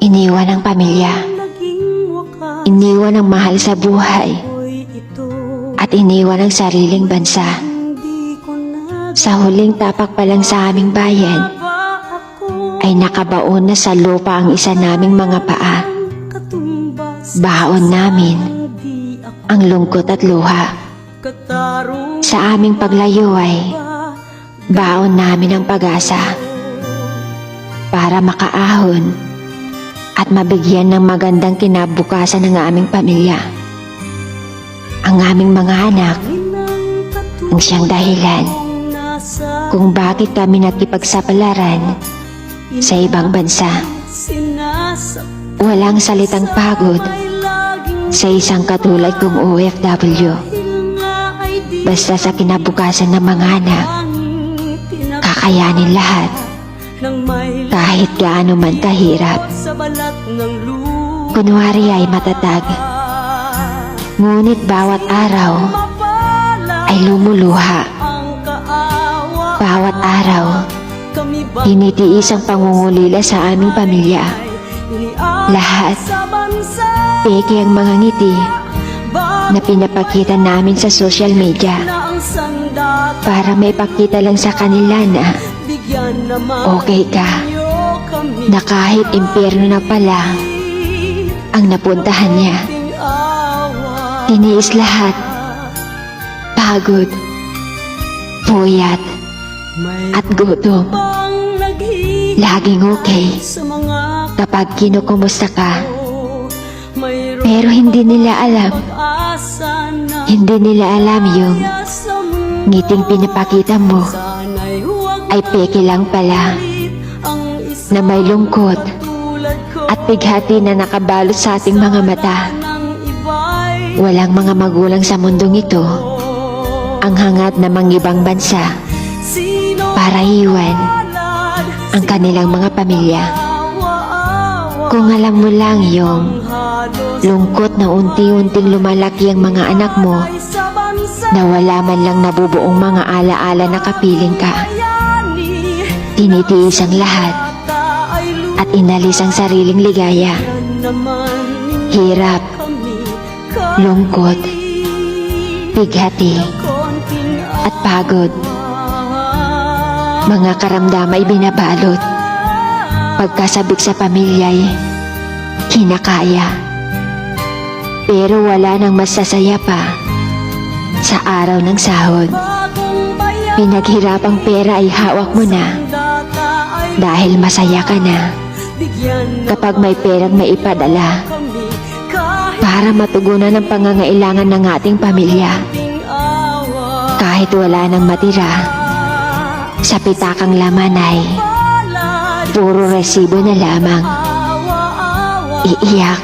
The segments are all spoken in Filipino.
Iniwan ang pamilya, iniwan ang mahal sa buhay, at iniwan ang sariling bansa. Sa huling tapak pa lang sa aming bayan, ay nakabaon na sa lupa ang isa naming mga paa. Baon namin ang lungkot at luha. Sa aming paglayo ay baon namin ang pag-asa para makaahon at mabigyan ng magandang kinabukasan ng aming pamilya. Ang aming mga anak ang siyang dahilan kung bakit kami nakipagsapalaran sa ibang bansa. Walang salitang pagod sa isang katulad kong OFW. Basta sa kinabukasan ng mga anak, kakayanin lahat kahit gaano man kahirap. Kunwari ay matatag, ngunit bawat araw ay lumuluha. Bawat araw, tinitiis ang pangungulila sa aming pamilya. Lahat, peke ang mga ngiti na pinapakita namin sa social media para may pakita lang sa kanila na okay ka, na kahit impyerno na pala ang napuntahan niya. Tiniis lahat, pagod, puyat, at gutom. Laging okay kapag kinukumusta ka. Pero hindi nila alam yung ngiting pinapakita mo ay peke lang pala, na may lungkot at bighati na nakabalot sa ating mga mata. Walang mga magulang sa mundong ito ang hangad na mangibang bansa para iwan ang kanilang mga pamilya. Kung alam mo lang yung lungkot na unti-unting lumalaki ang mga anak mo, na wala man lang nabubuong mga alaala na kapiling ka. Tinitiis ang lahat at inalis ang sariling ligaya. Hirap, lungkot, bighati, at pagod. Mga karamdamay binabalot. Pagkasabik sa pamilya'y kinakaya. Pero wala nang masasaya pa sa araw ng sahod. Pinaghirapang pera ay hawak mo na dahil masaya ka na kapag may perang maipadala para matugunan ang pangangailangan ng ating pamilya. Kahit wala nang matira, sa pitakang laman ay puro resibo na lamang. Iiyak,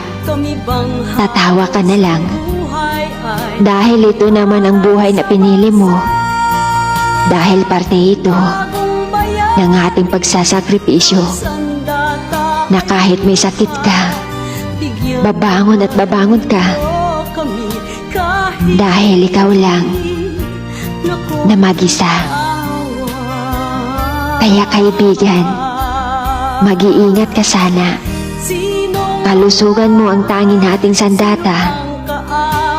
tatawa ka na lang dahil ito naman ang buhay na pinili mo. Dahil parte ito ng ating pagsasakripisyo, na kahit may sakit ka, babangon at babangon ka dahil ikaw lang na mag-isa. Kaya kaibigan, mag-iingat ka sana. Kalusugan mo ang tanging nating sandata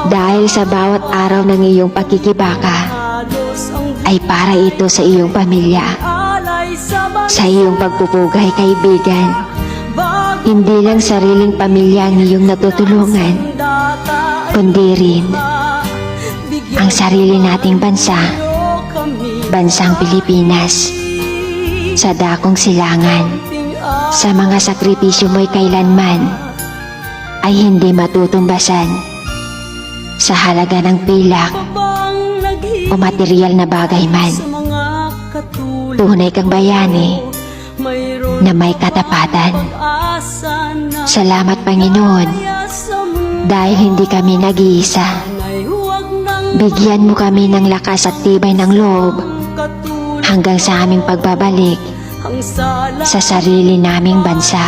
dahil sa bawat araw ng iyong pakikibaka ay para ito sa iyong pamilya. Sa iyong pagpupugay, kaibigan, hindi lang sariling pamilya ang iyong natutulungan, kundi rin ang sarili nating bansa, bansang Pilipinas. Sa dakong silangan, sa mga sakripisyo mo'y kailanman ay hindi matutumbasan sa halaga ng pilak o material na bagay man. Tunay kang bayani na may katapatan. Salamat, Panginoon, dahil hindi kami nag-iisa. Bigyan mo kami ng lakas at tibay ng loob hanggang sa aming pagbabalik sa sarili naming bansa.